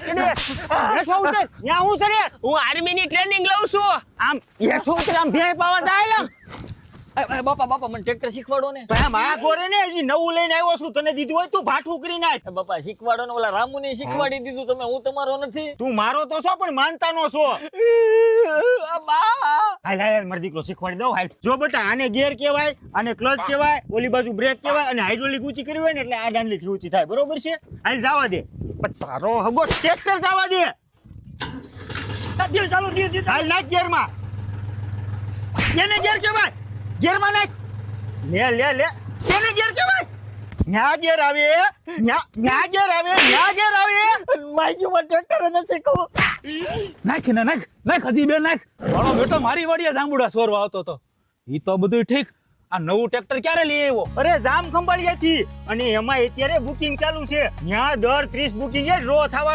ચડેસ હેઠો ઉતર ન્યા હું ચડેસ હું આર્મીની ટ્રેનિંગ લઉં છું. આમ હેઠો ઉતર આમ ભે પાવા જાય એ બાપા મને ટ્રેક્ટર શીખવાડો ને. ભાઈ મારા ઘરે ને હજી નવું લઈને આવ્યો છું તને દીધું હોય તું ભાઠું કરી નાખ. એ બાપા શીખવાડો ને, ઓલા રામુને શીખવાડી દીધું તમે, હું તમારો નથી. તું મારો તો છો પણ માનતા નો છો. હાલ હાલ મારો દીકરો શીખવાડી દઉં હાલ. જો બેટા આને ગિયર કહેવાય, આને ક્લચ કહેવાય, ઓલી બાજુ બ્રેક કહેવાય અને હાઇડ્રોલિક ઊંચી કરવી હોય ને એટલે આ દાંડલી ઊંચી થાય, બરોબર છે? હાલ જવા દે. પણ તારો હગો ટ્રેક્ટર જવા દે. ચાલો હાલ નાખ ગિયરમાં. એને ગિયર કહેવાય, ગિયરમાં નાખ. લે એને ગિયર કહેવાય. ન્યા ગિયર આવે, ન્યા ગિયર આવે, ન્યા ગિયર આવે. માઈક્યુ માં ટ્રેક્ટર નથી શીખવું. નાખ ને નાખ હજી બે નાખ. મારો બેટો મારી વાડીએ જાંબુડા સોરવા આવતો હતો. ઈ તો બધું ઠીક, આ નવું ટ્રેક્ટર ક્યારે લઈ આવ્યો? અરે જામ ખંભાળિયાથી, અને એમાં અત્યારે બુકિંગ ચાલુ છે. ન્યા દર 30 બુકિંગ એ ડ્રો થવાનું.